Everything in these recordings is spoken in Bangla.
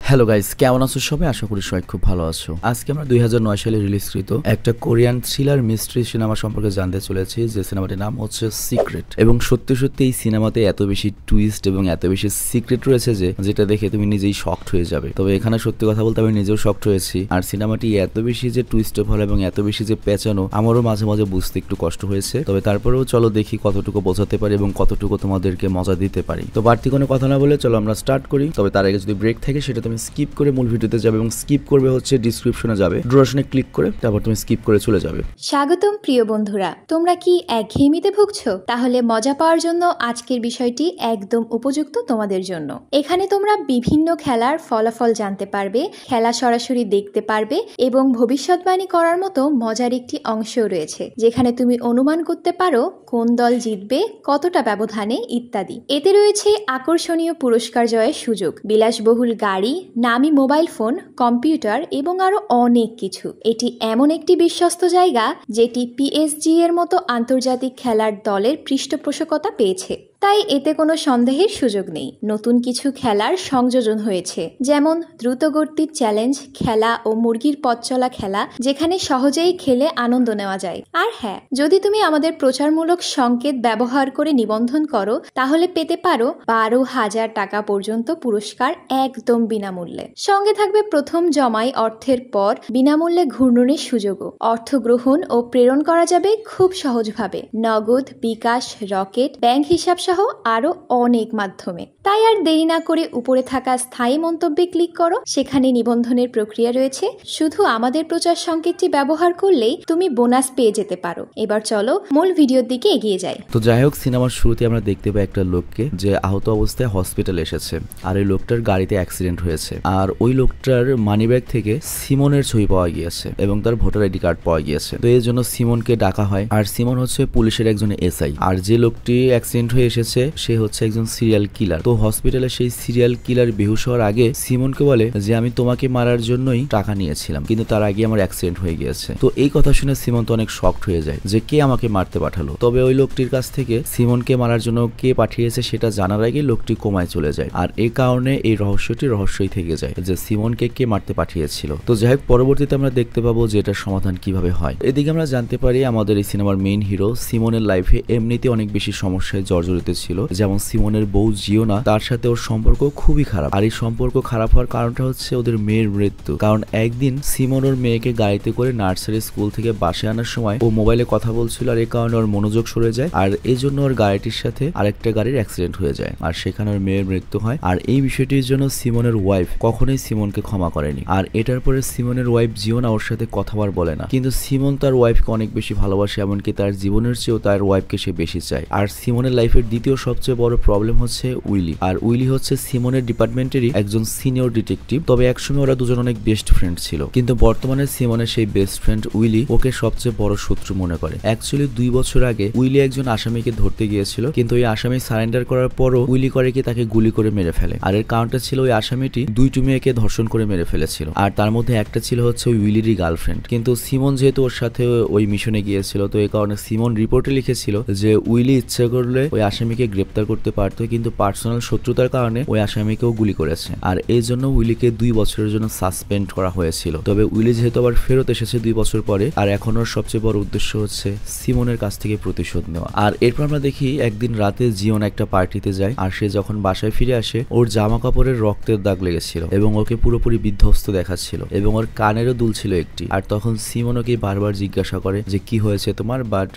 হ্যালো গাইস, কেমন আছো সবাই? আশা করি সবাই খুব ভালো আছো। আজকে আমরা 2009 সালে রিলিজকৃত একটা কোরিয়ান থ্রিলার মিস্ট্রি সিনেমা সম্পর্কে জানতে চলেছি, যে সিনেমাটির নাম হচ্ছে সিক্রেট। এবং সত্যি সত্যি এই সিনেমাতে এত বেশি টুইস্ট এবং এত বেশি সিক্রেট রয়েছে যে যেটা দেখে তুমি নিজেই শকড হয়ে যাবে। তবে এখানে সত্যি কথা বলতে আমি নিজেও শকড হয়েছি। আর সিনেমাটি এত বেশি যে টুইস্টে ভরা এবং এত বেশি যে পেঁচানো, আমারও মাঝে মাঝে বুঝতে একটু কষ্ট হয়েছে। তবে তারপরেও চলো দেখি কতটুকু বোঝাতে পারি এবং কতটুকু তোমাদেরকে মজা দিতে পারি। তো বাড়তি কোনো কথা না বলে চলো আমরা স্টার্ট করি। তবে তার আগে যদি ব্রেক থাকে সেটা তুমি স্কিপ করে মূল ভিডিওতে যাবে এবং স্কিপ করবে হচ্ছে ডিসক্রিপশনে যাবে, ডুরেশনে ক্লিক করে তারপর তুমি স্কিপ করে চলে যাবে। স্বাগতম প্রিয় বন্ধুরা, তোমরা কি একঘেয়েমিতে ভুগছো? তাহলে মজা পাওয়ার জন্য আজকের বিষয়টি একদম উপযুক্ত তোমাদের জন্য। এখানে তোমরা বিভিন্ন খেলার ফলাফল জানতে পারবে, খেলা সরাসরি দেখতে পারবে এবং ভবিষ্যৎবাণী করার মতো মজার একটি অংশও রয়েছে, যেখানে তুমি অনুমান করতে পারো কোন দল জিতবে, কতটা ব্যবধানে ইত্যাদি। এতে রয়েছে আকর্ষণীয় পুরস্কার জয়ের সুযোগ, বিলাসবহুল গাড়ি, নামি মোবাইল ফোন, কম্পিউটার এবং আরো অনেক কিছু। এটি এমন একটি বিশ্বস্ত জায়গা যেটি পিএসজি এর মতো আন্তর্জাতিক খেলার দলের পৃষ্ঠপোষকতা পেয়েছে, তাই এতে কোনো সন্দেহের সুযোগ নেই। নতুন কিছু খেলার সংযোজন হয়েছে, যেমন দ্রুতগতির চ্যালেঞ্জ খেলা ও মুরগির পথ চলা খেলা, যেখানে সহজেই খেলে আনন্দ নেওয়া যায়। আর হ্যাঁ, যদি তুমি আমাদের প্রচারমূলক সংকেত ব্যবহার করে নিবন্ধন করো তাহলে পেতে পারো 12,000 টাকা পর্যন্ত পুরস্কার একদম বিনামূল্যে। সঙ্গে থাকবে প্রথম জমাই অর্থের পর বিনামূল্যে ঘূর্ণনের সুযোগও। অর্থ গ্রহণ ও প্রেরণ করা যাবে খুব সহজভাবে, নগদ, বিকাশ, রকেট, ব্যাংক হিসাব সহ আরো অনেক মাধ্যমে। তাই আর দেরি না করে উপরে থাকা স্থায়ী মন্তব্যে ক্লিক করো, সেখানে নিবন্ধনের প্রক্রিয়া রয়েছে। শুধু আমাদের প্রচার সংকেতটি ব্যবহার করলেই তুমি বোনাস পেয়ে যেতে পারো। এবার চলো মূল ভিডিওর দিকে এগিয়ে যাই। তো যাই হোক, সিনেমার শুরুতে আমরা দেখতে পাই একটা লোককে যে আহত অবস্থায় হসপিটালে এসেছে। আর এই লোকটার গাড়িতে অ্যাক্সিডেন্ট হয়েছে। আর ওই লোকটার মানিব্যাগ থেকে সিমনের ছবি পাওয়া গিয়েছে এবং তার ভোটার আইডি কার্ড পাওয়া গিয়েছে। তো এই জন্য সিমনকে ডাকা হয়। আর সিমন হচ্ছে পুলিশের একজন এসআই। আর যে লোকটি অ্যাক্সিডেন্ট হয়ে এসেছে সে হচ্ছে একজন সিরিয়াল কিলার। তো হসপিটালে সেই সিরিয়াল কিলার বেহুশ হওয়ার আগে সিমনকে বলে যে আমি তোমাকে মারার জন্যই টাকা নিয়েছিলাম, কিন্তু তার আগে আমার অ্যাক্সিডেন্ট হয়ে গিয়েছে। তো এই কথা শুনে সিমন তো অনেক শকড হয়ে যায় যে কে আমাকে মারতে পাঠালো। তবে ওই লোকটির কাছ থেকে সিমনকে মারার জন্য কে পাঠিয়েছে সেটা জানার আগে লোকটি কোমায় চলে যায়। আর এই কারণে এই রহস্যটি রহস্যই থেকে যায় যে সিমনকে কে মারতে পাঠিয়েছিল। তো যাই হোক, পরবর্তীতে আমরা দেখতে পাবো যে এটার সমাধান কিভাবে হয়। এদিকে আমরা জানতে পারি আমাদের এই সিনেমার মেইন হিরো সিমনের লাইফে এমনিতে অনেক বেশি সমস্যায় জর্জরিত ছিল। যেমন সিমনের বউ জিওনা, তার সাথে ওর সম্পর্ক খুবই খারাপ। আর এই সম্পর্ক খারাপ হওয়ার কারণটা হচ্ছে ওদের মেয়ের মৃত্যু। কারণ একদিন সিমন ওর মেয়েকে গাড়িতে করে নার্সারি স্কুল থেকে বাসে আনার সময় ও মোবাইলে কথা বলছিল, আর এই কারণে ওর মনোযোগ সরে যায়। আর এই জন্য ওর গাড়িটির সাথে আরেকটা গাড়ির অ্যাক্সিডেন্ট হয়ে যায়, আর সেখানে ওর মেয়ের মৃত্যু হয়। আর এই বিষয়টির জন্য সিমনের ওয়াইফ কখনোই সিমনকে ক্ষমা করেনি। আর এটার পরে সিমনের ওয়াইফ জিওনা ওর সাথে কথাবার বলে না, কিন্তু সিমন তার ওয়াইফকে অনেক বেশি ভালোবাসে, এমনকি তার জীবনের চেয়েও তার ওয়াইফকে সে বেশি চায়। আর সিমনের লাইফের দ্বিতীয় সবচেয়ে বড় প্রবলেম হচ্ছে উইলি। আর উইলি হচ্ছে সিমনের ডিপার্টমেন্টেরই একজন সিনিয়র ডিটেকটিভ। তবে একসময় ওরা দুজন অনেক বেস্ট ফ্রেন্ড ছিল, কিন্তু বর্তমানে সিমনের সেই বেস্ট ফ্রেন্ড উইলি ওকে সবচেয়ে বড় শত্রু মনে করে। অ্যাকচুয়ালি 2 বছর আগে উইলি একজন আসামিকে ধরতে গিয়েছিল, কিন্তু ওই আসামি সারেন্ডার করার পরও উইলি করে কি তাকে গুলি করে মেরে ফেলে। আর এর কারণটা ছিল ওই আসামিটি 2টি মেয়েকে ধর্ষণ করে মেরে ফেলেছিল, আর তার মধ্যে একটা ছিল হচ্ছে ওই উইলিরই গার্লফ্রেন্ড। কিন্তু সিমন যেহেতু ওর সাথে ওই মিশনে গিয়েছিল, তো এই কারণে সিমন রিপোর্টে লিখেছিল যে উইলি ইচ্ছে করলে ওই আসামিকে গ্রেপ্তার করতে পারতো, কিন্তু পার্সোনাল শত্রুতার কারণে ওই আসামিকেও গুলি করেছে। আর এই জন্য উইলিকে 2 বছরের জন্য সাসপেন্ড করা হয়েছিল। তবে উইলি যেহেতু আবার ফেরত এসেছে 2 বছর পরে, আর এখন ওর সবচেয়ে বড় উদ্দেশ্য হচ্ছে সিমনের কাছ থেকে প্রতিশোধ নেওয়া। আর এরপর আমরা দেখি একদিন রাতে জিওন একটা পার্টিতে যায়, আর সে যখন বাসায় ফিরে আসে ওর জামা কাপড়ের রক্তের দাগ লেগেছিল এবং ওকে পুরোপুরি বিধ্বস্ত দেখাচ্ছিল এবং ওর কানেরও দুল ছিল একটি। আর তখন সিমন ওকে বারবার জিজ্ঞাসা করে যে কি হয়েছে তোমার, বাট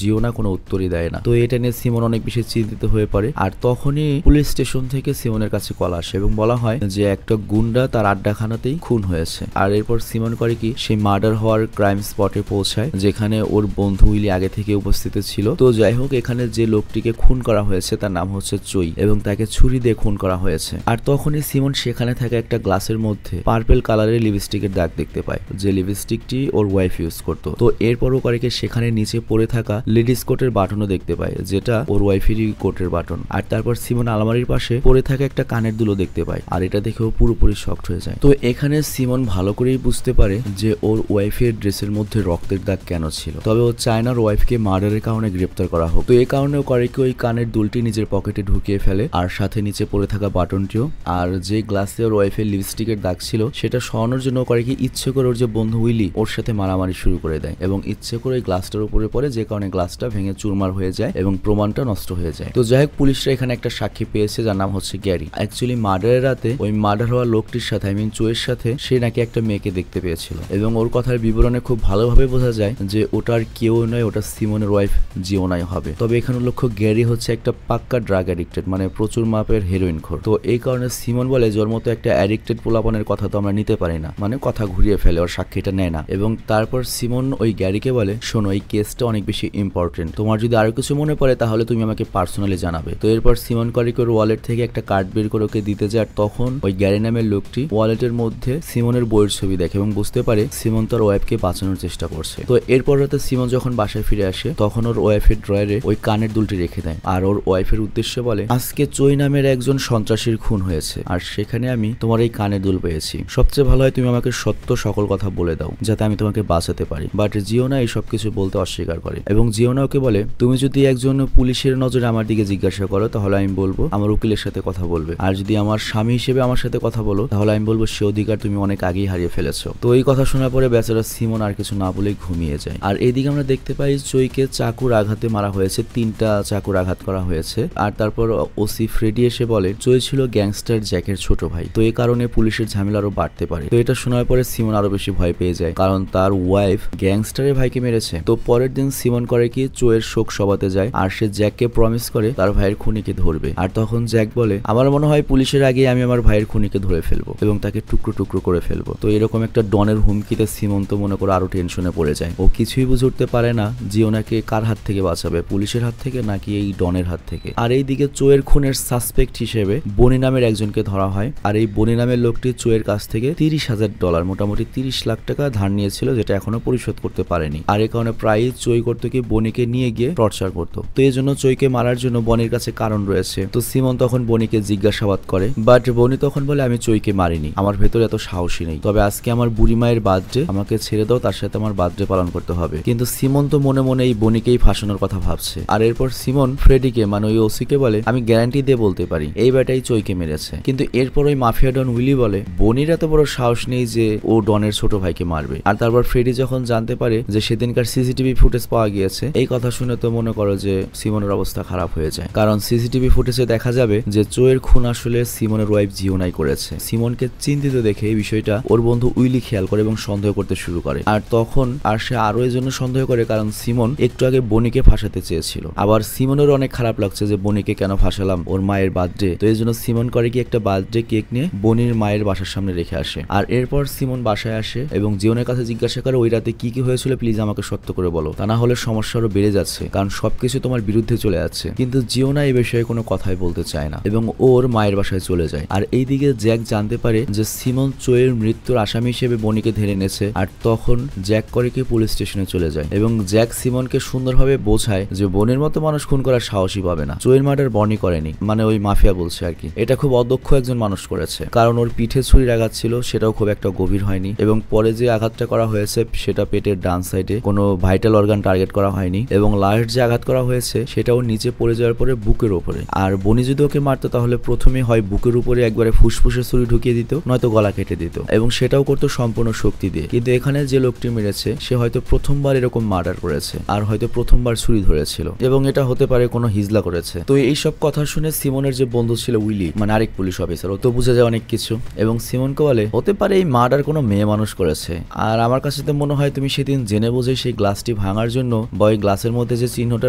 জিওনা কোনো উত্তরই দেয় না। তো এটা নিয়ে সিমন অনেক বেশি চিন্তিত হয়ে পড়ে। আর তখনই পুলিশ স্টেশন থেকে সিমনের কাছে কল আসে এবং বলা হয় যে একটা গুন্ডা তার আড্ডাখানাতেই খুন হয়েছে। আর এরপর সিমন করে কি সেই মার্ডার হওয়ার ক্রাইম স্পটে পৌঁছায়, যেখানে ওর বন্ধু উইলি আগে থেকে উপস্থিত ছিল। তো যাই হোক, এখানে যে লোকটিকে খুন করা হয়েছে তার নাম হচ্ছে চই এবং তাকে ছুরি দিয়ে খুন করা হয়েছে। আর তখনই সিমন সেখানে থাকা একটা গ্লাসের মধ্যে পার্পল কালারের লিপস্টিকের দাগ দেখতে পায়, যে লিপস্টিকটি ওর ওয়াইফ ইউজ করতো। তো এরপরও করে কি সেখানে নিচে পড়ে থাকা লেডিস কোটের বাটনও দেখতে পায়, যেটা ওর ওয়াইফেরই ইউটিলিটি কোটের বাটন। আর তারপর সিমন আলমারির পাশে পড়ে থাকা একটা কানের দুলও দেখতে পায়, আর এটা দেখেও পুরোপুরি শকড হয়ে যায়। তো এখানে সিমন ভালো করেই বুঝতে পারে যে ওর ওয়াইফের ড্রেসের মধ্যে রক্তের দাগ কেন ছিল। তবে ও চায় না ওয়াইফকে মার্ডারের কারণে গ্রেপ্তার করা হোক। তো এই কারণেও করে কি ওই কানের দুলটি নিজের পকেটে ঢুকিয়ে ফেলে, আর সাথে নিচে পড়ে থাকা বাটনটিও। আর যে গ্লাসে ওর ওয়াইফের লিপস্টিকের দাগ ছিল সেটা সরানোর জন্য করে কি ইচ্ছে করে ওর যে বন্ধু উইলি ওর সাথে মারামারি শুরু করে দেয়, এবং ইচ্ছে করে ওই গ্লাসটার উপরে পড়ে, যে কারণে গ্লাসটা ভেঙে চুরমার হয়ে যায় এবং প্রমাণটা নষ্ট হয়ে যায়। তো যাই হোক, পুলিশরা এখানে একটা সাক্ষী পেয়েছে যার নাম হচ্ছে গ্যারি। অ্যাকচুয়ালি মার্ডারের রাতে ওই মার্ডার হওয়া লোকটির সাথে, চোয়ের সাথে সে নাকি একটা মেয়েকে দেখতে পেয়েছিল, এবং ওর কথার বিবরণে খুব ভালোভাবে বোঝা যায় যে ওটার কেউ নয়, ওটা সিমনের ওয়াইফ জিওনাই হবে। তবে এখানে লক্ষ্য গ্যারি হচ্ছে একটা পাক্কা ড্রাগ অ্যাডিক্টেড, মানে প্রচুর মাপের হেরোইন খোর। তো এই কারণে সিমন বলে যে ওর মতো একটা অ্যাডিক্টেড পোলাপনের কথা তো আমরা নিতে পারি না, মানে কথা ঘুরিয়ে ফেলে, ওর সাক্ষীটা নেয় না। এবং তারপর সিমন ওই গ্যারিকে বলে, শোনো এই কেসটা অনেক বেশি ইম্পর্টেন্ট, তোমার যদি আরো কিছু মনে পড়ে তাহলে তুমি আমাকে পার্সোনালি জানাবে। তো এরপর সিমন করিকে ওর ওয়ালেট থেকে একটা কার্ড বের করে ওকে দিতে যায়, আর তখন ওই গ্যারি নামের লোকটি ওয়ালেটের মধ্যে সিমনের বইয়ের ছবি দেখে এবং বুঝতে পারে সিমন তার ওয়াইফকে বাঁচানোর চেষ্টা করছে। তো এরপর রাতে সিমন যখন বাসায় ফিরে আসে তখন ওর ওয়াইফের ড্রয়ারে ওই কানের দুলটি রেখে দেয়, আর ওর ওয়াইফের উদ্দেশ্যে বলে, আজকে চই নামের একজন সন্ত্রাসীর খুন হয়েছে, আর সেখানে আমি তোমার এই কানের দুল পেয়েছি। সবচেয়ে ভালো হয় তুমি আমাকে সত্য সকল কথা বলে দাও যাতে আমি তোমাকে বাঁচাতে পারি। বাট জিওনা এই সব কিছু বলতে অস্বীকার করে, এবং জিওনা ওকে বলে, তুমি যদি একজন পুলিশের নজরে আমার দিকে জিজ্ঞাসা করো তাহলে আমি বলবো আমার উকিলের সাথে কথা বলবে, আর যদি আমার স্বামী হিসেবে আমার সাথে কথা বলো তাহলে আমি বলবো সে অধিকার তুমি অনেক আগেই হারিয়ে ফেলেছো। তো এই কথা শোনার পরে বেচারা সিমন আর কিছু না বলেই ঘুমিয়ে যায়। আর এইদিকে আমরা দেখতে পাই চইকে চাকুর আঘাতে মারা হয়েছে, 3টা চাকুর আঘাত করা হয়েছে। আর তারপর ওসি ফ্রেডি এসে বলে চই ছিল গ্যাংস্টার জ্যাকের ছোট ভাই, তো এই কারণে পুলিশের ঝামেলা আরো বাড়তে পারে। তো এটা শোনার পরে সিমন আরো বেশি ভয় পেয়ে যায়, কারণ তার ওয়াইফ গ্যাংস্টারের ভাইকে মেরেছে। তো পরের দিন সিমন করে কি চইয়ের শোক সভাতে যায়, আর সে জ্যাককে প্রমিস করে তার ভাইয়ের খুনিকে ধরবে। আর তখন জ্যাক বলে, আমার মনে হয় পুলিশের আগে আমি আমার ভাইয়ের খুনিকে ধরে ফেলবো এবং তাকে টুকরো টুকরো করে ফেলবো। তো এরকম একটা ডনের হুমকিতে সিমন তো মনে করে আরো টেনশনে পড়ে যায়। ও কিছুই বুঝে উঠতে পারে না জিওনাকে কার হাত থেকে বাঁচাবে, পুলিশের হাত থেকে নাকি এই ডনের হাত থেকে। আর এইদিকে চোয়ের খুনের সাসপেক্ট হিসেবে বনি নামের একজনকে ধরা হয়, আর এই বনি নামের লোকটি চোয়ের কাছ থেকে $30,000 মোটামুটি 30 লাখ টাকা ধার নিয়েছিল, যেটা এখনো পরিশোধ করতে পারেনি। আর এই কারণে প্রায় চই করতো কি বনিকে নিয়ে গিয়ে টর্চার করতো। তো এই জন্য চইকে মারার জন্য বনির কাছে কারণ রয়েছে। তো সিমন তখন বনিকে জিজ্ঞাসাবাদ করে, বাট বনি তখন বলে, আমি চইকে মারিনি, আমার ভেতরে এত সাহসী নেই, তবে আজকে আমার বুড়ি মায়ের বার্থডে, আমাকে ছেড়ে দাও, তার সাথে আমার বার্থডে পালন করতে হবে। কিন্তু সিমন তো মনে মনে এই বনিকেই ফাঁসানোর কথা ভাবছে। আর এরপর সিমন ফ্রেডিকে মানে ওই ওসিকে বলে, আমি গ্যারান্টি দিয়ে বলতে পারি এই ব্যাটাই চইকে মেরেছে। কিন্তু এরপর ওই মাফিয়া ডন উইলি বলে, বনির এত বড় সাহস নেই যে ও ডনের ছোট ভাইকে মারবে। আর তারপর ফ্রেডি যখন জানতে পারে যে সেদিনকার সিসিটিভি ফুটেজ পাওয়া গিয়েছে, এই কথা শুনে তো মনে করো যে সিমনের অবস্থা খারাপ হয়ে যায়, কারণ সিসিটিভি ফুটেজে দেখা যাবে যে চোয়ের খুন আসলে সিমনের ওয়াইফ জিওনাই করেছে। সিমনকে চিন্তিত দেখে এই বিষয়টা ওর বন্ধু উইলি খেয়াল করে এবং সন্দেহ করতে শুরু করে। আর তখন আর সে আরো এই জন্য সন্দেহ করে কারণ সিমন একটু আগে বনিকে ফাঁসাতে চেয়েছিল। আবার সিমনেরও অনেক খারাপ লাগছে যে বনিকে কেন ফাঁসালাম, ওর মায়ের বার্থডে। তো এই জন্য সিমন করে কি একটা বার্থডে কেক নিয়ে বনির মায়ের বাসার সামনে রেখে আসে। আর এরপর সিমন বাসায় আসে এবং জিওনের কাছে জিজ্ঞাসা করে, ওই রাতে কি কি হয়েছিল প্লিজ আমাকে সত্য করে বলো, তা না হলে সমস্যা আরো বেড়ে যাচ্ছে, কারণ সবকিছু তোমার বিরুদ্ধে চলে যাচ্ছে। কিন্তু জিওনা এই বিষয়ে কোনো কথাই বলতে চায় না এবং ওর মায়ের বাসায় চলে যায়। আর এইদিকে জ্যাক জানতে পারে যে সিমন চোয়ের মৃত্যুর আসামি হিসেবে বনিকে ধরে এনেছে। আর তখন জ্যাক করে কি পুলিশ স্টেশনে চলে যায় এবং জ্যাক সিমনকে সুন্দরভাবে বোঝায় যে বনের মতো মানুষ খুন করার সাহসই পাবে না। চোয়ের মার্ডার বনি করেনি, মানে ওই মাফিয়া বলছে আর কি। এটা খুব অদক্ষ একজন মানুষ করেছে, কারণ ওর পিঠে ছুরির আঘাত ছিল, সেটাও খুব একটা গভীর হয়নি, এবং পরে যে আঘাতটা করা হয়েছে সেটা পেটের ডান সাইডে, কোনো ভাইটাল অর্গান টার্গেট করা হয়নি, এবং লাস্ট যে আঘাত করা হয়েছে সেটাও নিচে পড়ে যাওয়ার পরে বুকের উপরে। আর বনি যদি ওকে মারতো তাহলে প্রথমে হয় বুকের উপরে একবারে ফুসফুসে ছুরি ঢুকিয়ে দিত, নয়তো গলা কেটে দিত, এবং সেটাও করতো সম্পূর্ণ শক্তি দিয়ে। কিন্তু এখানে যে লোকটি মেরেছে সে হয়তো প্রথমবার এরকম মার্ডার করেছে, আর হয়তো প্রথমবার ছুরি ধরেছিল, এবং এটা হতে পারে কোনো হিজলা করেছে। তো এইসব কথা শুনে সিমনের যে বন্ধু ছিল উইলি, মানে আরেক পুলিশ অফিসার, ও তো বুঝে যায় অনেক কিছু, এবং সিমনকে বলে, হতে পারে এই মার্ডার কোনো মেয়ে মানুষ করেছে, আর আমার কাছে তো মনে হয় তুমি সেদিন জেনে বুঝে সেই গ্লাসটি ভাঙার জন্য বা ওই গ্লাসের মধ্যে যে চিহ্নটা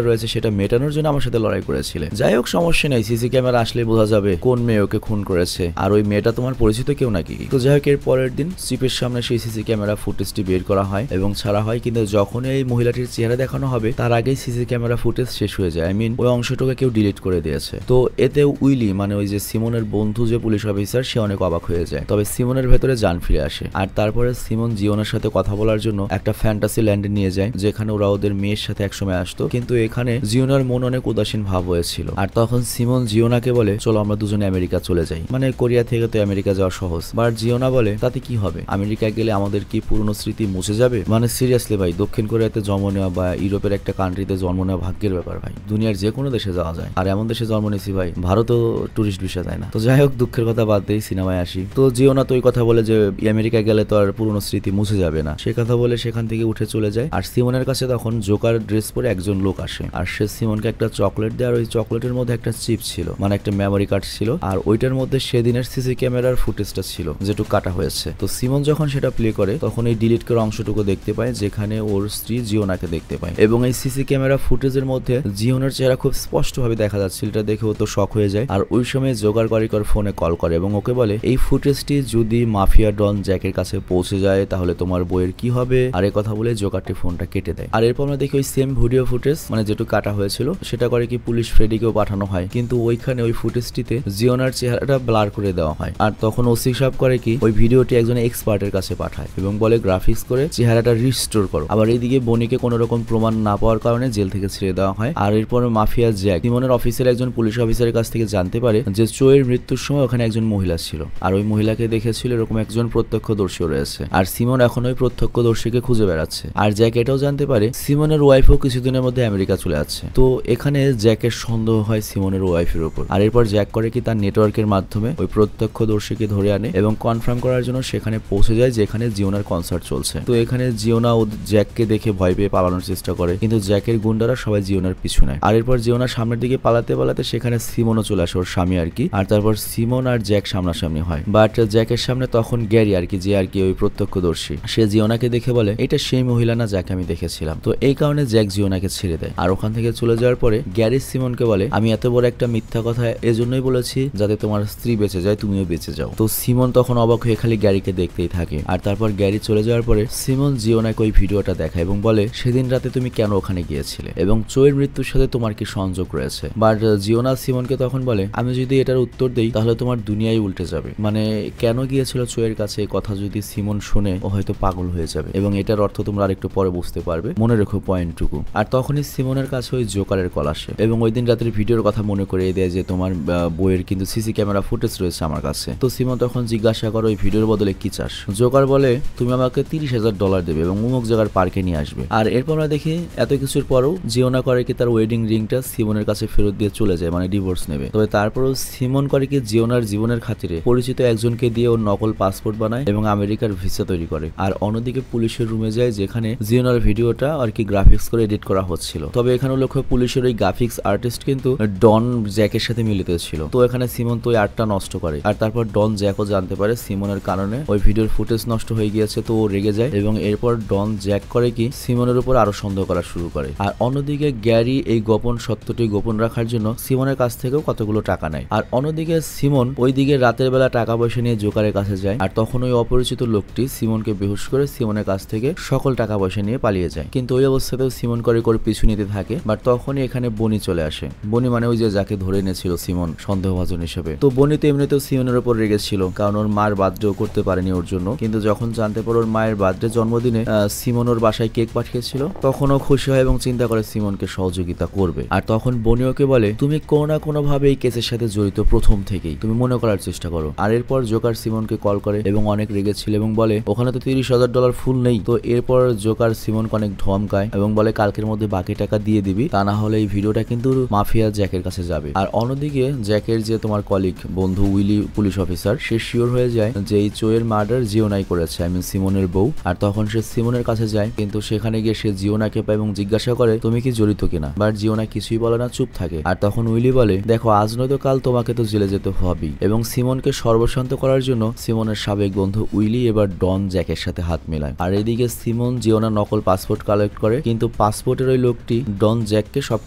রয়েছে সেটা মেটানোর জন্য আমার সাথে লড়াই করেছিলে। যাই হোক, সমস্যা নেই, সিসি ক্যামেরা আসলে বোঝা যাবে কোন মেয়ে ওকে খুন করেছে, আর ওই মেয়েটা তোমার পরিচিত কেউ নাকি। তো যাই হোক, এর পরের দিন চিপের সামনে সেই সিসি ক্যামেরা ফুটেজটি বের করা হয় এবং ছাড়া হয়, কিন্তু যখন এই মহিলাটির চেহারা দেখানো হবে তার আগেই সিসি ক্যামেরা ফুটেজ শেষ হয়ে যায়। ওই অংশটুকু কেউ ডিলিট করে দিয়েছে। তো এতে উইলি মানে ওই যে সিমনের বন্ধু যে পুলিশ অফিসার, সে অনেক অবাক হয়ে যায়। তবে সিমনের ভেতরে জান ফিরে আসে। আর তারপরে সিমন জিওনের সাথে কথা বলার জন্য একটা ফ্যান্টাসি ল্যান্ডে নিয়ে যায়, যেখানে ওরা ওদের মেয়ের সাথে একসময় আসতো, কিন্তু এখানে জিওনার মন অনেক উদাস উদাসীন ভাব হয়েছিল। আর তখন সিমন জিওনাকে বলে চলো আমরা দুজনে আমেরিকা চলে যাই, মানে কোরিয়া থেকে তো আমেরিকা যাওয়া সহজ। বাট জিওনা বলে তাতে কি হবে, আমেরিকায় গেলে আমাদের কি পুরনো স্মৃতি মুছে যাবে? মানে সিরিয়াসলি ভাই, দক্ষিণ কোরিয়াতে জন্ম নেওয়া বা ইউরোপের একটা কান্ট্রিতে জন্ম নেওয়া ভাগ্যের ব্যাপার ভাই, দুনিয়ার যে কোনো দেশে যাওয়া যায়। আর এমন দেশে জন্ম নিয়েছি ভাই, ভারতও টুরিস্ট ভিসা যায় না। তো যাই হোক, দুঃখের কথা বাদ দিয়ে সিনেমায় আসি। তো জিওনা তো ওই কথা বলে যে আমেরিকায় গেলে তো আর পুরনো স্মৃতি মুছে যাবে না, সে কথা বলে সেখান থেকে উঠে চলে যায়। আর সিমনের কাছে তখন জোকার ড্রেস পরে একজন লোক আসে, আর সে সিমনকে একটা চকলেট দেয়। আর ওই চকলেটের মধ্যে একটা চিপ ছিল, মানে একটা মেমোরি কার্ড ছিল, আর ওইটার মধ্যে সেদিনের সিসি ক্যামেরার ফুটেজটা ছিল যেটুকু কাটা হয়েছে। তো সিমন যখন সেটা প্লে করে তখন এই ডিলিট করা অংশটুকু দেখতে পায় যেখানে ওর স্ত্রী জিওনাকে দেখতে পায়, এবং এই সিসি ক্যামেরা ফুটেজের মধ্যে জিওনার চেহারা খুব স্পষ্টভাবে দেখা যাচ্ছিল। এটা দেখে ও তো শক হয়ে যায়। আর ওই সময় জোগাড় কারিগর ফোনে কল করে এবং ওকে বলে এই ফুটেজটি যদি মাফিয়া ডন জ্যাকের কাছে পৌঁছে যায় তাহলে তোমার বইয়ের কি হবে। আর এই কথা বলে জোগাড়টি ফোনটা কেটে দেয়। আর এরপর আমরা দেখি ওই সেম ভিডিও ফুটেজ, মানে যেটুকু কাটা হয়েছিল সেটা করে কি পুলিশ ফ্রেডিকেও পাঠানো হয়, কিন্তু ওইখানে ওই ফুটেজটিতে জিওনার চেহারাটা ব্লার করে দেওয়া হয়। আর তখন ওসি সাহেব করে কি ওই ভিডিওটি একজন এক্সপার্টের কাছে পাঠায় এবং বলে গ্রাফিক্স করে চেহারাটা রিস্টোর করো। আবার এইদিকে বনিকে কোনো রকম প্রমাণ না পাওয়ার কারণে জেল থেকে ছেড়ে দেওয়া হয়। আর এরপর মাফিয়া জ্যাক সিমনের অফিসের একজন পুলিশ অফিসারের কাছ থেকে জানতে পারে যে চোয়ের মৃত্যুর সময় ওখানে একজন মহিলা ছিল, আর ওই মহিলাকে দেখেছিল এরকম একজন প্রত্যক্ষদর্শী রয়েছে। আর সিমন এখন ওই প্রত্যক্ষদর্শীকে খুঁজে বেড়াচ্ছে। আর জ্যাক এটাও জানতে পারে সিমনের ওয়াইফও কিছুদিনের মধ্যে আমেরিকা চলে যাচ্ছে। তো এখানে জ্যাকের সন্দেহ হয় সিমনের ওয়াইফের উপর। আর এরপর জ্যাক করে কি তার নেটওয়ার্কের মাধ্যমে ওই প্রত্যক্ষদর্শীকে ধরে আনে এবং কনফার্ম করার জন্য সেখানে পৌঁছে যায় যেখানে জিওনার কনসার্ট চলছে। তো এখানে জিওনা ও জ্যাককে দেখে ভয় পেয়ে পালানোর চেষ্টা করে, কিন্তু জ্যাকের গুন্ডারা সবাই জিওনার পিছু নেয়। আর এরপর জিওনার সামনের দিকে পালাতে পালাতে সেখানে সিমনও চলে আসে, ওর স্বামী আর কি। আর তারপর সিমন আর জ্যাক সামনাসামনি হয়। বাট জ্যাকের সামনে তখন গ্যারি আর কি, যে আর কি ওই প্রত্যক্ষদর্শী, সে জিওনাকে দেখে বলে এটা সেই মহিলা না যাকে আমি দেখেছিলাম। তো এই কারণে জ্যাক জিওনাকে ছেড়ে দেয়। আর ওখান থেকে চলে যাওয়ার পরে গ্যারি সিমনকে বলে আমি এত বড় একটা মিথ্যা কথা এজন্যই বলেছি যাতে তোমার স্ত্রী বেঁচে যায়, তুমিও বেঁচে যাও। তো সিমন তখন অবাক হয়ে খালি গ্যারিকে দেখতেই থাকে। আর তারপর গ্যারি চলে যাওয়ার পরে সিমন জিওনাকে ওই ভিডিওটা দেখায় এবং বলে সেদিন রাতে তুমি কেন ওখানে গিয়েছিলে এবং চোয়ের মৃত্যুর সাথে তোমার কি সংযোগ রয়েছে। বাট জিওনা সিমনকে তখন বলে আমি যদি এটার উত্তর দেই তাহলে তোমার দুনিয়াই উল্টে যাবে, মানে কেন গিয়েছিল চোয়ের কাছে এই কথা যদি সিমন শুনে ও হয়তো পাগল হয়ে যাবে, এবং এটার অর্থ তোমরা আরেকটু পরে বুঝতে পারবে, মনে রেখো পয়েন্টটুকু। আর তখনই সিমনের কাছে ওই জোকারের কল আসে এবং ওই দিন রাতের ভিডিওর কথা মনে করিয়ে দেয় যে তোমার বইয়ের কিন্তু সিসি ক্যামেরা ফুটেজ রয়েছে আমার কাছে। তো সিমন তখন জিজ্ঞাসা করে ওই ভিডিওর বদলে কি চাস। জোকার বলে তুমি আমাকে $30,000 দেবে এবং অমুক জায়গার পার্কে নিয়ে আসবে। আর এরপর আমরা দেখি এত কিছুর পরেও জিওনা করে কি তার ওয়েডিং রিংটা সিমনের কাছে ফেরত দিয়ে চলে যায়, মানে ডিভোর্স নেবে। তবে তারপরও সিমন করে কি জিওনার জীবনের খাতিরে পরিচিত একজনকে দিয়ে ওর নকল পাসপোর্ট বানায় এবং আমেরিকার ভিসা তৈরি করে। আর অন্যদিকে পুলিশের রুমে যায় যেখানে জিওনার ভিডিওটা আর কি গ্রাফিক্স করে এডিট করা হচ্ছিল। তবে এখানে লক্ষ্য পুলিশের ওই গ্রাফিক্স আর্টিস্ট কিন্তু ডন জ্যাকের সাথে মিলিত ছিল। তো এখানে সিমন তো ওই আর্টটা নষ্ট করে। আর তারপর ডন জ্যাকও জানতে পারে সিমনের কারণে ওই ভিডিওর ফুটেজ নষ্ট হয়ে গিয়েছে। তো ও রেগে যায় এবং এরপর ডন জ্যাক করে কি সিমনের উপর আরো সন্দেহ করা শুরু করে। আর অন্যদিকে গ্যারি এই গোপন সত্যটি গোপন রাখার জন্য সিমনের কাছ থেকেও কতগুলো টাকা নেয়। আর অন্যদিকে সিমন ওইদিকে রাতের বেলা টাকা পয়সা নিয়ে জোকারের কাছে যায়। আর তখন ওই অপরিচিত লোকটি সিমনকে বেহুশ করে সিমনের কাছ থেকে সকল টাকা পয়সা নিয়ে পালিয়ে যায়। কিন্তু ওই অবস্থাতেও সিমন করে পিছু নিতে থাকে। বাট তখনই এখানে বনি চলে আসে। বনি মানে ওই যে যাকে ধরে এনেছিল সিমন সন্দেহভাজন হিসেবে। তো বনি তো এমনিতেও সিমনের উপর রেগেছিল কারণ ওর মার বার্থডেও করতে পারেনি ওর জন্য। কিন্তু যখন জানতে পারে ওর মায়ের বার্থডে জন্মদিনে সিমন ওর বাসায় কেক পাঠিয়েছিল তখনও খুশি হয় এবং চিন্তা করে সিমনকে সহযোগিতা করবে। আর তখন বনি ওকে বলে তুমি কোনো না কোনো ভাবে এই কেসের সাথে জড়িত প্রথম থেকেই, তুমি মনে করার চেষ্টা করো। আর এরপর জোকার সিমনকে কল করে এবং অনেক রেগেছিল এবং বলে ওখানে তো $30,000 ফুল নেই। তো এরপর জোকার সিমনকে অনেক ধমকায় এবং বলে কালকের মধ্যে বাকি টাকা দিয়ে দিবি, তা না হলে এই ভিডিওটা কিন্তু মাফিয়া জ্যাকের কাছে যাবে। আর অন্যদিকে জ্যাকের যে তোমার কলিগ বন্ধু উইলি পুলিশ অফিসার, সে শিওর হয়ে যায় যে এই চোয়ের মার্ডার জিওনাই করেছে, আই মিন সিমনের বউ। আর তখন সে সিমনের কাছে যায়, কিন্তু সেখানে গিয়ে সে জিওনাকে পায় এবং জিজ্ঞাসা করে তুমি কি জড়িত কিনা। বাট জিওনা কিছুই বলে না, চুপ থাকে। আর তখন উইলি বলে দেখো আজ নয়তো কাল তোমাকে তো জেলে যেতে হবেই। এবং সিমনকে সর্বশান্ত করার জন্য সিমনের সাবেক বন্ধু উইলি এবার ডন জ্যাকের সাথে হাত মেলায়। আর এদিকে সিমন জিওনা নকল পাসপোর্ট কালেক্ট করে, কিন্তু পাসপোর্টের ওই লোকটি ডন জ্যাককে সব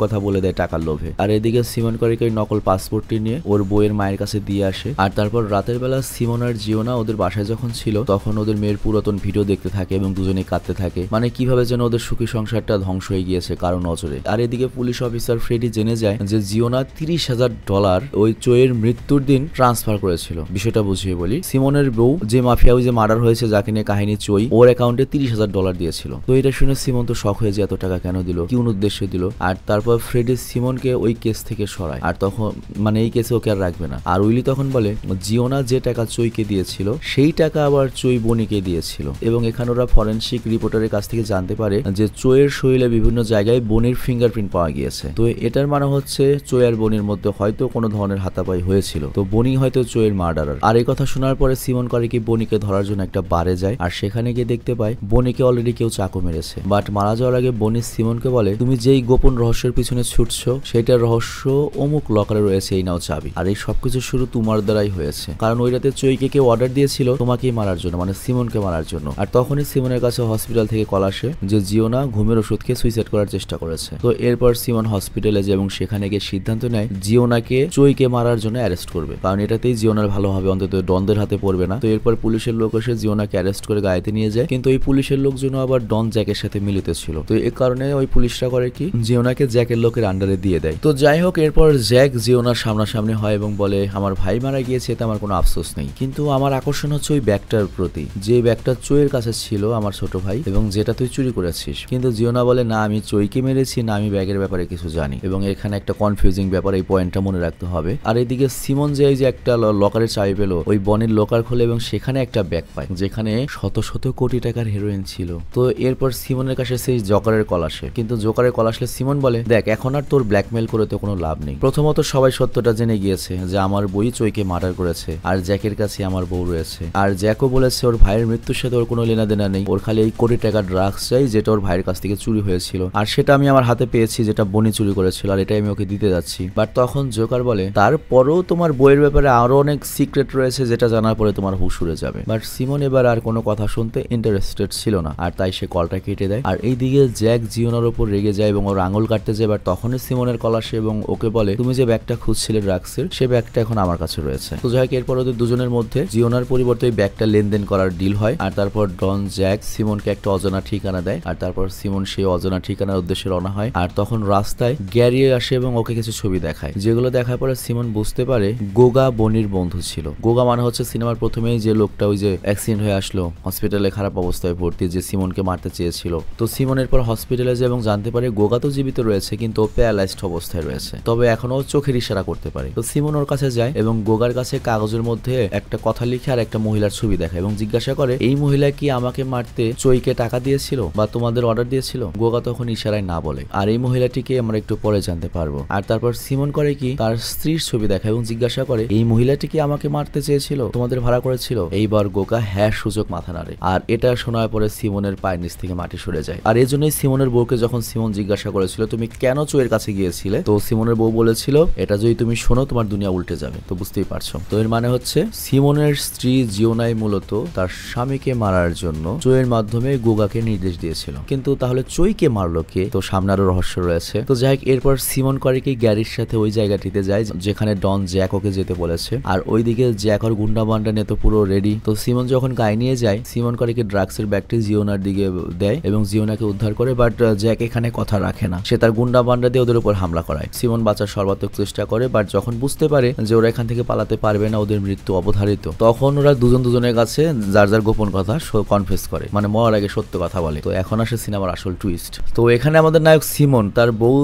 কথা বলে দেয় টাকার লোভে। আর এদিকে সিমন করে ওই নকল পাসপোর্টটি নিয়ে ওর বইয়ের মায়ের কাছে দিয়ে আসে। আর তারপর রাতের বেলা সিমন আর জিওনা ওদের বাসায় যখন ছিল তখন ওদের মেয়ের পুরাতন ভিডিও দেখতে থাকে এবং দুজনে কাঁদতে থাকে, মানে কিভাবে যেন ওদের সুখী সংসারটা ধ্বংস হয়ে গিয়েছে কারো নজরে। আর এদিকে পুলিশ অফিসার ফ্রেডি জেনে যায় যে জিওনা $30,000 ওই চোয়ের মৃত্যুর দিন ট্রান্সফার করেছিল। বিষয়টা বুঝিয়ে বলি, সিমনের বউ যে মাফিয়া ওই যে মার্ডার হয়েছে যাকে নিয়ে কাহিনী চই, ওর অ্যাকাউন্টে $30,000 দিয়েছিল। তো এটা শুনে সিমন তো শক হয়ে যায় এত টাকা কেন দিল, কি উদ্দেশ্যে দিল। আর তারপর ফ্রেডি সিমনকে ওই কেস থেকে সরায়, আর তখন মানে এই কেসে ওকে আর রাখবে না। আর উইলি তখন বলে জিওনা যে টাকা চইকে দিয়েছিল সেই টাকা আবার চই বনিকে দিয়েছিল, এবং এখানে ওরা ফরেনসিক রিপোর্টারের কাছ থেকে জানতে পারে যে চইয়ের শরীরে বিভিন্ন জায়গায় বনির ফিঙ্গারপ্রিন্ট পাওয়া গিয়েছে। তো এটার মানে হচ্ছে চই আর বনির মধ্যে হয়তো কোনো ধরনের হাতাপাই হয়েছিল, তো বনি হয়তো চইয়ের মার্ডারার। আর এই কথা শোনার পরে সিমন করে কি বনিকে ধরার জন্য একটা বারে যায়, আর সেখানে গিয়ে দেখতে পায় বনিকে অলরেডি কেউ চাকু মেরেছে। বাট মারা যাওয়ার আগে বনি সিমনকে বলে তুমি যেই গোপন রহস্যের পিছনে ছুটছো সেটার রহস্য অমুক লকারে রয়েছে, এই নাও চাবি। আর এই সবকিছু শুরু তোমার দ্বারাই হয়েছে, কারণ ওই রাতে চইকে কেউ অর্ডার দিয়েছিল তোমাকেই মারার জন্য, মানে সিমনকে মারার জন্য। আর তখনই সিমনের কাছে হসপিটাল থেকে কল আসে যে জিওনা ঘুমের ওষুধ খেয়ে সুইসাইড করার চেষ্টা করেছে। তো এরপর সিমন হসপিটালে যায় এবং সেখানে গিয়ে সিদ্ধান্ত নেয় জিওনাকে চইকে মারার জন্য অ্যারেস্ট করবে, কারণ এটাতেই জিওনার ভালো হবে, অন্তত ডনদের হাতে পড়বে না। তো এরপর পুলিশের লোক এসে জিওনাকে অ্যারেস্ট করে গাড়িতে নিয়ে যায়, কিন্তু ওই পুলিশের লোকজন আবার ডন জ্যাকের সাথে মিলিত ছিল। তো এই কারণে ওই পুলিশরা করে কি জিওনাকে জ্যাকের লোকের আন্ডারে দিয়ে দেয়। তো যাই হোক, এরপর জ্যাক জিওনার সামনাসামনি হয় এবং বলে আমার ভাই মারা গিয়েছে, এতে আমার কোনো আফসোস নেই, কিন্তু আমার আকর্ষণ হচ্ছে ওই ব্যাগটার প্রতি, যে ব্যাগটা চইয়ের কাছে ছিল আমার ছোট ভাই, এবং যেটা তুই চুরি করেছিস। কিন্তু জিওনা বলে না, আমি চইকে মেরেছি না, আমি ব্যাগের ব্যাপারে কিছু জানি। এবং এখানে একটা কনফিউজিং ব্যাপার, এই পয়েন্টটা মনে রাখতে হবে। আর এইদিকে সিমন যে একটা লকারের চাবি পেল, ওই বনের লকার খোলে এবং সেখানে একটা ব্যাগ পায় যেখানে শত শত কোটি টাকার হেরোইন ছিল। তো এরপর সিমনের কাছে সেই জকারের কল আসে, কিন্তু জোকারের কল আসলে সিমন বলে দেখ এখন আর তোর ব্ল্যাকমেল করে তো কোনো লাভ নেই। প্রথমত সবাই সত্যটা জেনে গিয়েছে যে আমার বই চইকে মার্ডার করেছে, আর জ্যাকের কাছে আমার বউ রয়েছে। আর জ্যাকও বলেছে ওর ভাইয়ের মৃত্যুর সাথে ওর কোনো লেনাদেনা নেই, ওর খালি এই কোটি টাকার ড্রাগস চাই যেটা ওর ভাইয়ের কাছ থেকে চুরি হয়েছিল, আর সেটা আমি আমার হাতে পেয়েছি যেটা বনি চুরি করেছিল, আর এটাই আমি ওকে দিতে যাচ্ছি। বাট তখন জোকার বলে তারপরও তোমার বইয়ের ব্যাপারে আরো অনেক সিক্রেট রয়েছে যেটা জানার পরে তোমার হুশ উড়ে যাবে। বাট সিমন এবার আর কোনো কথা শুনতে ইন্টারেস্টেড ছিল না, আর তাই সে কলটা কেটে দেয়। আর এইদিকে জ্যাক জিওনার উপর রেগে যায় এবং ওর আঙুল কাটতে যায়। এবার তখনই সিমনের কল আসে এবং ওকে বলে তুমি যে ব্যাগটা খুঁজছিলে ড্রাগসের, সে ব্যাগটা এখন আমার কাছে রয়েছে। তো যাই হোক, এরপর ওদের দুজনের মধ্যে জিওনার পরিবর্তে ওই ব্যাগটা লেনদেন করার ডিল হয়। আর তারপর ডন জ্যাক সিমনকে একটা অজানা ঠিকানা দেয়, আর তারপর সিমন সেই অজানা ঠিকানার উদ্দেশ্যে রওনা হয়। আর তখন রাস্তায় গ্যারি আসে এবং ওকে কিছু ছবি দেখায়, যেগুলো দেখার পরে সিমন বুঝতে পারে গোগা বনির বন্ধু ছিল। গোগা মানে হচ্ছে সিনেমার প্রথমেই যে লোকটা ওই যে অ্যাক্সিডেন্ট হয়ে আসলো, হসপিটালে খারাপ অবস্থায় ভর্তি, যে সিমনকে মারতে চেয়েছিল। তো সিমনের পর হসপিটালে যায় এবং জানতে পারে গোগা তো জীবিত রয়েছে কিন্তু ও প্যারালাইজড অবস্থায় রয়েছে, তবে এখনো চোখের ইশারা করতে পারে। তো সিমন ওর কাছে যায় এবং গোগার কাছে কাগজের মধ্যে একটা কথা লিখে আর একটা মহিলার ছবি দেখায় এবং জিজ্ঞাসা করে এই মহিলা কি আমাকে মারতে চইকে টাকা দিয়েছিল বা তোমাদের অর্ডার দিয়েছিল? গোগা তখন ইশারায় না বলে, আর এই মহিলাটিকে আমরা একটু পরে জানতে পারবো। আর তারপর সিমন করে কি তার স্ত্রীর ছবি দেখায় এবং জিজ্ঞাসা করে এই মহিলাটি কি আমাকে মারতে চেয়েছিল, তোমাদের ভাড়া করেছিল? এইবার গোগা হ্যাঁ সূচক মাথা নাড়ে, আর এটা শোনার পরে সিমনের পায়ের নিচ থেকে মাটি সরে যায়। আর এই জন্যই সিমনের বউকে যখন সিমন জিজ্ঞাসা করেছিল তুমি কেন চইয়ের কাছে গিয়েছিলে, তো সিমনের বউ বলেছিল এটা যদি তুমি শোনো তোমার দুনিয়া উল্টে যাবে। তো বুঝতেই পারছো, তো এর মানে হচ্ছে সিমনের স্ত্রী জিওনাই মূলত তার স্বামীকে মারার জন্য চইয়ের মাধ্যমে গোগাকে নির্দেশ দিয়েছিল। কিন্তু তাহলে চইকে মারলো কে? তো সামনে আরো রহস্য রয়েছে। তো যাই হোক, এরপর সিমন করে কি গ্যারির সাথে ওই জায়গাটিতে যায় যেখানে ডন জ্যাক ওকে যেতে বলেছে, আর ওইদিকে জ্যাক ওর গুন্ডা বান্ডা নিয়ে তো পুরো রেডি। তো সিমন যখন গায়ে নিয়ে যায়, সিমন করে কি ড্রাগসের ব্যাগটি জিওনার দিকে দেয় এবং জিওনাকে উদ্ধার করে। বাট জ্যাক এখানে কথা রাখে না, সে তার গুন্ডা বান্ডা দিয়ে ওদের উপর হামলা করায়। সিমন বাঁচার সর্বাত্মক চেষ্টা করে, বাট যখন বুঝতে পারে যে ওরা এখান থেকে পালাতে পারবে না, ওদের মৃত্যু অবধারিত, তখন ওরা দুজনের কাছে যার যার গোপন কথা কনফেস করে, মানে মরার আগে সত্য কথা বলে। তো এখন আসে সিনেমার আসল টুইস্ট। তো এখানে আমাদের নায়ক সিমন তার বউ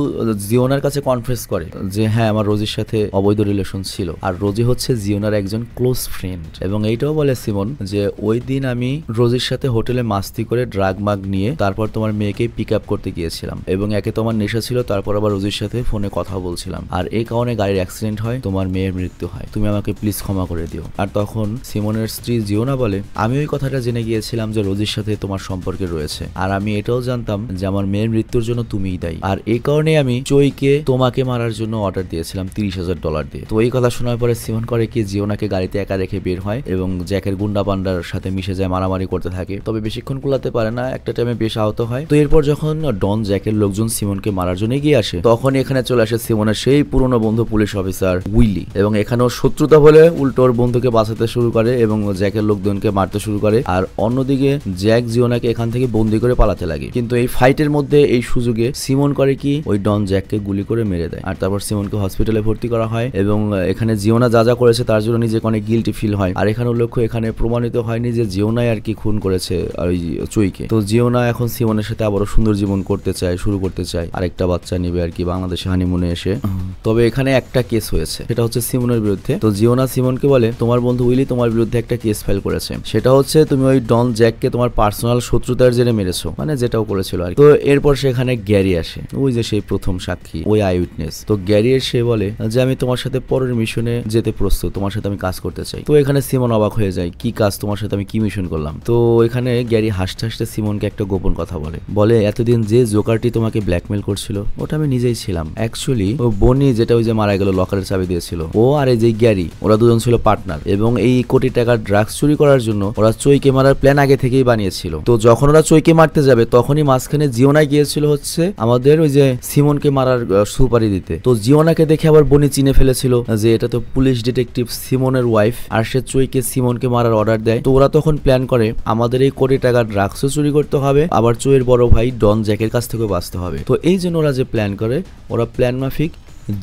জিওনার কাছে কনফেস করে যে হ্যাঁ আমার রোজির সাথে অবৈধ রিলেশন ছিল, আর রোজি হচ্ছে জিওনার একজন ক্লোজ ফ্রেন্ড। এবং এইটাও বলে সিমন যে ওই দিন আমি রোজির সাথে হোটেলে মাস্তি করে ড্রাগ মাগ নিয়ে তারপর তোমার মেয়েকে পিক আপ করতে গিয়েছিলাম, এবং একে তোমার নেশা ছিল, তারপর আবার রোজির সাথে ফোনে কথা বলছিলাম, আর এই কারণে গাড়ির অ্যাক্সিডেন্ট হয়, তোমার মেয়ের মৃত্যু হয়, তুমি আমাকে প্লিজ ক্ষমা করে দিও। আর তখন সিমনের স্ত্রী জিওনা বলে আমি ওই কথাটা জেনে গিয়েছিলাম যে রোজির সাথে তোমার সম্পর্কে রয়েছে, আর আমি এটাও জানতাম যে আমার মেয়ের মৃত্যুর জন্য তুমিই দায়ী, আর এই কারণে আমি চইকে তোমাকে মারার জন্য অর্ডার দিয়েছিলাম $30,000 দিয়ে। তো এই কথা শোনার পরে সিমন করে কি জিওনাকে গাড়িতে একা রেখে বের হয় এবং জ্যাকের গুন্ডা পান্ডার সাথে মিশে যায়, মারামারি করতে থাকে, তবে বেশিক্ষণ কুলাতে পারে না, একটা টাইমে বেশ আহত হয়। তো এরপর যখন ডন জ্যাকের লোকজন সিমনকে মারার জন্য এগিয়ে আসে, তখন এখানে চলে আসে সিমনের সেই পুরনো বন্ধু পুলিশ অফিসার উইলি, এবং এখানেও শত্রুতা বলে উল্টো ওর বন্ধুকে বাঁচাতে শুরু করে এবং জ্যাকের লোকজনকে মারতে শুরু করে। আর অন্যদিকে জ্যাক জিওনাকে এখান থেকে বন্দি করে পালাতে লাগে, কিন্তু এই ফাইটের মধ্যে এই সুযোগে সিমন করে কি ওই ডন জ্যাককে গুলি করে মেরে দেয়। আর তারপর সিমনকে হসপিটালে ভর্তি করা হয় এবং এখানে জিওনা যা যা করেছে তার জন্য নিজেকে অনেক গিল্টি ফিল হয়। আর এখানে উল্লেখ্য এখানে প্রমাণিত হয়নি যে জিওনাই আর কি খুন করেছে ওই চইকে। তো জিওনা এখন সিমনের সাথে আবারও সুন্দর জীবন করতে চায়, শুরু করতে চায়, আরেকটা বাচ্চা নিবে আর কি বাংলাদেশে হানিমুনে এসে। তবে এখানে একটা কেস হয়েছে, সেটা হচ্ছে সিমনের বিরুদ্ধে। তো জিওনা সিমনকে বলে তোমার বন্ধু উইলি তোমার বিরুদ্ধে একটা কেস ফাইল করেছে, সেটা হচ্ছে তুমি ওই ডন জ্যাককে তোমার পার্সোনাল শত্রুতার জেরে মেরেছো, মানে যেটাও করেছিল আর কি। তো এরপর সেখানে গ্যারি আসে, ওই যে সেই প্রথম সাক্ষী, ওই আই উইটনেস। তো গ্যারি এসে বলে যে আমি তোমার সাথে পরের মিশনে যেতে প্রস্তুত, তোমার সাথে আমি কাজ করতে চাই। তো এখানে সিমন অবাক হয়ে যায়, কি কাজ, তোমার সাথে আমি কি মিশন করলাম? তো এখানে গ্যারি হাসতে হাসতে সিমনকে একটা গোপন কথা বলে এতদিন যে জোকারটি তোমাকে ব্ল্যাকমেল করছিল ওটা আমি নিজেই ছিলাম। অ্যাকচুয়ালি ও বনি যেটা ওই যে মারা গেল লকারের চাবি দিয়েছিল, ও আর এই যে গ্যারি ওরা দুজন ছিল পার্টনার, এবং এই কোটি টাকার ড্রাগস চুরি করার জন্য ওরা চৈকে মারার প্ল্যান আগে থেকেই বানিয়েছিল। তো যখন ওরা চৈকে মারতে যাবে তখনই মাঝখানে জিওনা গিয়েছিল হচ্ছে আমাদের ওই যে সিমনকে মারার সুপারি দিতে। তো জিওনাকে দেখে আবার বনি চিনে ফেলেছিল যে এটা তো পুলিশ ডিটেকটিভ সিমনের ওয়াইফ, আর সে চৈকে সিমনকে মারার অর্ডার দেয়। তো ওরা তখন প্ল্যান করে আমাদের এই কোটি টাকার ড্রাগসও চুরি করতে হবে, আবার চৈয়ের বড় ভাই ডন জ্যাকের কাছ থেকেও বাঁচতে হবে। তো এই জন্য ওরা যে প্ল্যান করে, ওরা প্ল্যান মাফিক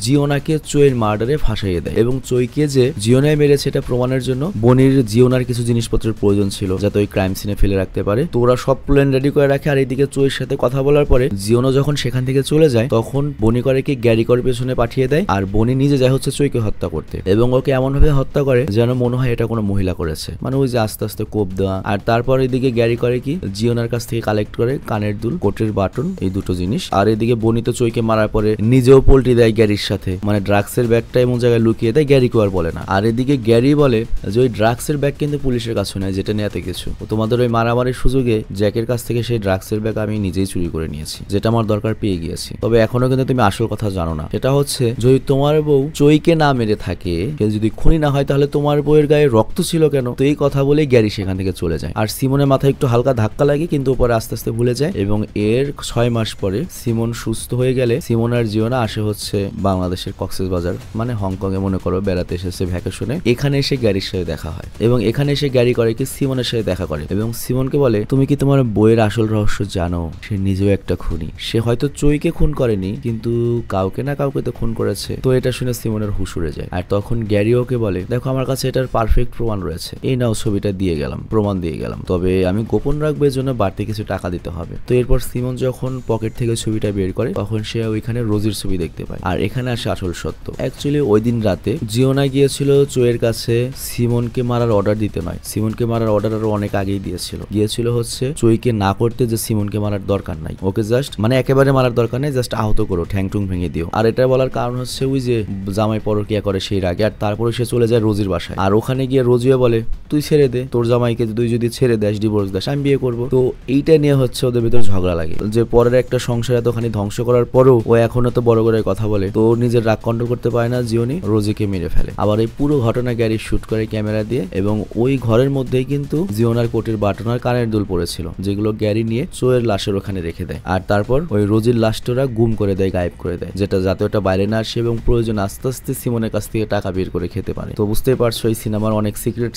জিওনাকে চৈয়ের মার্ডারে ফাঁসাইয়ে দেয়, এবং চৈকে যে জিওনায় মেরেছে এটা প্রমাণের জন্য বনির জিওনার কিছু জিনিসপত্রের প্রয়োজন ছিল যাতে ওই ক্রাইম সিনে ফেলে রাখতে পারে। তো ওরা সব প্ল্যান রেডি করে রাখে। আর এইদিকে চৈয়ের সাথে কথা বলার পরে জিওনা যখন সেখান থেকে চলে যায় তখন বনি করে কি গ্যারি করে পেছনে পাঠিয়ে দেয়, আর বনি নিজে যায় হচ্ছে চৈকে হত্যা করতে, এবং ওকে এমন ভাবে হত্যা করে যেন মনে হয় এটা কোনো মহিলা করেছে, মানে ওই যে আস্তে আস্তে কোপ দেওয়া। আর তারপর এদিকে গ্যারি করে কি জিওনার কাছ থেকে কালেক্ট করে কানের দুল, কোটের বাটন, এই দুটো জিনিস। আর এদিকে বনি তো চৈকে মারার পরে নিজেও পোল্টি দেয় গ্যারির সাথে, মানে ড্রাগসের ব্যাগটা এমন জায়গায় লুকিয়ে দেয়, গ্যারি কেউ আর বলে না। আর এদিকে গ্যারি বলে যে ওই ড্রাগসের ব্যাগ কিন্তু পুলিশের কাছে নেয়, যেটা নিয়ে এত কিছু, তোমাদের ওই মারামারির সুযোগে জ্যাকের কাছ থেকে সেই ড্রাগসের ব্যাগ আমি নিজেই চুরি করে নিয়েছি, যেটা আমার দরকার পেয়ে গিয়েছি। তবে এখনো কিন্তু তুমি আসল কথা জানো না, সেটা হচ্ছে যদি তোমার বউ চৈকে না মেরে থাকে, কেউ যদি খুনি না হয়, তাহলে তোমার বউয়ের গায়ে রক্ত ছিল কেন? তো এই কথা বলে গ্যারি সেখান থেকে চলে যায়। আর সিমনের মাথায় একটু হালকা ধাক্কা লাগে, কিন্তু পরে আস্তে আস্তে ভুলে যায়। এবং এর 6 মাস পরে সিমন সুস্থ হয়ে গেলে সিমন আর জিওনা আসে হচ্ছে বাংলাদেশের কক্সবাজার, মানে হংকং এ মনে করো বেড়াতে এসেছে ভ্যাকেশনে। এখানে এসে গ্যারির সাথে দেখা হয়, এবং এখানে এসে গ্যারি করে কি সিমনের সাথে দেখা করে, এবং সিমনকে বলে তুমি কি তোমার বইয়ের আসল রহস্য জানো? সে নিজেও একটা খুনি, সে হয়তো চৈকে খুন করেনি কিন্তু কাউকে না কাউকে তো খুন করেছে। তো এটা শুনে সিমনের হুঁশ উড়ে যায়। আর তখন গ্যারি ওকে বলে দেখো আমার কাছে এটার পারফেক্ট প্রমাণ রয়েছে, এই নাও ছবিটা দিয়ে গেলাম, প্রমাণ দিয়ে গেলাম, তবে আমি গোপন রাখবো এর জন্য বাড়তি কিছু টাকা দিতে হবে। তো এরপর সিমন যখন পকেট থেকে ছবিটা বের করে তখন সে ওইখানে রোজির ছবি দেখতে পায়। আর এখানে আসে আসল সত্য। অ্যাকচুয়ালি ওই দিন রাতে জিওনা গিয়েছিল চৈয়ের কাছে সিমনকে মারার অর্ডার দিতে, নয় সিমনকে মারার অর্ডার আরো অনেক আগেই গিয়েছিল হচ্ছে চৈকে না করতে, যে সিমনকে মারার দরকার নাই, ওকে জাস্ট মানে একেবারে মারার দরকার নেই, জাস্ট আহত করো, ঠ্যাং টুং ভেঙে দিও। আর এটা বলার কারণ হচ্ছে ওই যে জামাই পরকিয়া করে সেই রাগে। আর তারপরে সে চলে যায় রোজির বাসায়, আর ওখানে গিয়ে রোজিও বলে তুই ছেড়ে দে, তোর জামাইকে তুই যদি ছেড়ে দেস, ডিভোর্স দাস, আমি বিয়ে করবো। তো এইটা নিয়ে হচ্ছে ওদের ভিতর ঝগড়া লাগে, যে পরের একটা সংসার এতখানি ধ্বংস করার পরও ও এখনো তো বড় করে কথা বলে। তো নিজের রাগ কন্ট্রোল করতে পারে না, জিওনি রোজিকে মেরে ফেলে। আবার এই পুরো ঘটনা গ্যারি শুট করে ক্যামেরা দিয়ে, এবং ওই ঘরের মধ্যেই কিন্তু জিওনার কোটের বাটন আর কানের দুল পড়েছিল, যেগুলো গ্যারি নিয়ে চোয়ের লাশের ওখানে রেখে দেয়। আর তারপর ওই রোজির লাশটা গুম করে দেয়, গায়েব করে দেয়, যেটা যাতে ওটা বাইরে না আসে, এবং প্রয়োজন আস্তে আস্তে সিমনের কাছ থেকে টাকা বের করে খেতে পারে। তো বুঝতেই পারছো এই সিনেমার অনেক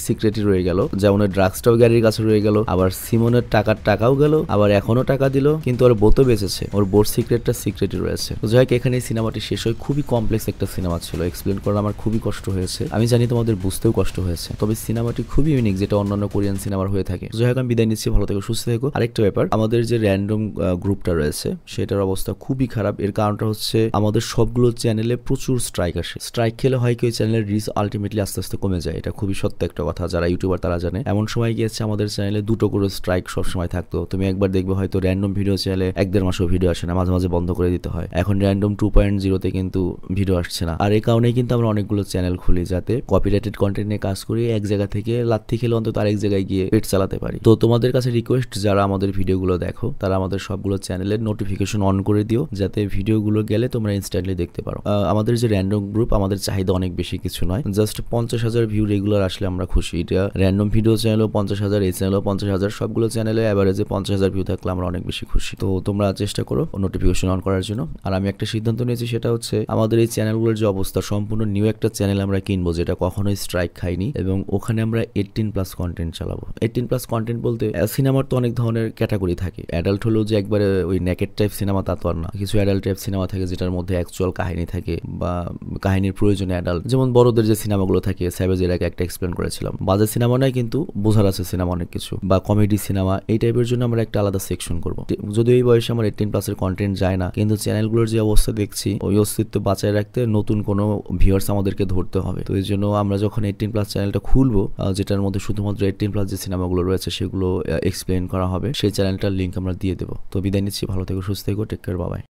সিক্রেটই রয়ে গেল, যেমন ওই ড্রাগসটাও গ্যারির কাছে রয়ে গেল, আবার সিমনের টাকাও গেল, আবার এখনো টাকা দিল, কিন্তু ওর বোতও বেঁচেছে, ওর বোর সিক্রেটই রয়েছে। তো যাই হোক এখানে সিনেমাটি শেষ হয়। খুবই কমপ্লেক্স একটা সিনেমা ছিল, এক্সপ্লেন করা আমার খুবই কষ্ট হয়েছে, আমি জানি তোমাদের বুঝতেও কষ্ট হয়েছে, তবে সিনেমাটি খুবই ইউনিক, যেটা অন্যান্য কোরিয়ান সিনেমার হয়ে থাকে। যাই হোক আমি বিদায় নিচ্ছি, ভালো থেকো, সুস্থ থেকো। আরেকটা ব্যাপার, আমাদের যে র্যান্ডম গ্রুপটা রয়েছে সেটার অবস্থা খুবই খারাপ। এর কারণটা হচ্ছে আমাদের সবগুলো চ্যানেলে প্রচুর স্ট্রাইক আসে। স্ট্রাইক খেলে হয় কি ওই চ্যানেলের রিচ আলটিমেটলি আস্তে আস্তে কমে যায়, এটা খুবই সত্য একটা কথা, যারা ইউটিউবার তারা জানে। এমন সময় গিয়েছে আমাদের চ্যানেলে 2টো করে স্ট্রাইক সবসময় থাকতো। তুমি একবার দেখবে হয়তো র্যান্ডম ভিডিও চ্যানেলে 1-1.5 মাসও ভিডিও আসে না, মাঝে মাঝে বন্ধ করে দিতে হয়। এখন র্যান্ডম 2.0-তে কিন্তু ভিডিও আসছে না। আর এই কারণেই কিন্তু আমরা অনেকগুলো চ্যানেল খুলি, যাতে কপিরাইটেড কন্টেন্ট নিয়ে কাজ করি, এক জায়গা থেকে লাথি খেলে অন্তত আরেক জায়গায় গিয়ে পেট চালাতে পারি। তো তোমাদের কাছে রিকোয়েস্ট, যারা আমাদের ভিডিওগুলো দেখো তারা আমাদের সবগুলো চ্যানেলের নোটিফিকেশন অন করে দিও, যাতে ভিডিওগুলো গেলে তোমরা ইনস্ট্যান্টলি দেখতে পারো। আমাদের যে র্যান্ডম গ্রুপ, আমাদের চাহিদা অনেক বেশি কিছু নয়, জাস্ট 50,000 ভিউ রেগুলার আসলে আমরা খুশি। এটা র্যান্ডম ভিডিও চ্যানেলও 50,000, এই চ্যানেলও 50,000, সবগুলো চ্যানেলে অ্যাভারেজে 50,000 ভিউ থাকলে আমরা অনেক বেশি খুশি। তো তোমরা চেষ্টা করো নোটিফিকেশন অন করার জন্য। আর আমি একটা সিদ্ধান্ত নিয়েছি, সেটা হচ্ছে হচ্ছে আমাদের এই চ্যানেলগুলোর যে অবস্থা, সম্পূর্ণ নিউ একটা চ্যানেল আমরা কিনবো যেটা কখনোই স্ট্রাইক খাইনি, এবং ওখানে আমরা 18+ কন্টেন্ট চালাবো। 18+ কন্টেন্ট বলতে সিনেমার তো অনেক ধরনের ক্যাটাগরি থাকে। অ্যাডাল্ট হলেও যে একবারে ওই নেকেড টাইপ সিনেমা তা তো আর না, কিছু অ্যাডাল্ট টাইপ সিনেমা থাকে যেটার মধ্যে অ্যাকচুয়াল কাহিনী থাকে বা কাহিনীর প্রয়োজনে অ্যাডাল্ট, যেমন বড়দের যে সিনেমাগুলো থাকে, স্যাভেজের আগে একটা এক্সপ্লেন করেছিলাম। বাজে সিনেমা নয় কিন্তু বোঝার আছে সিনেমা অনেক কিছু, বা কমেডি সিনেমা, এই টাইপের জন্য আমরা একটা আলাদা সেকশন করবো। যদিও এই বয়সে আমার 18+ এর কন্টেন্ট যায় না, কিন্তু চ্যানেলগুলোর যে অবস্থা দেখছি ওই অস্তিত্ব বাঁচায় রাখতে নতুন কোনো ভিউয়ার্স আমাদেরকে ধরতে হবে। তো এই জন্য আমরা যখন 18+ চ্যানেলটা খুলবো, যেটার মধ্যে শুধুমাত্র 18+ যে সিনেমাগুলো রয়েছে সেগুলো এক্সপ্লেন করা হবে, সেই চ্যানেলটার লিঙ্ক আমরা দিয়ে দেবো। তো বিদায় নিচ্ছি, ভালো থেকো, সুস্থ থেকো, টেক কেয়ার, বাই বাই।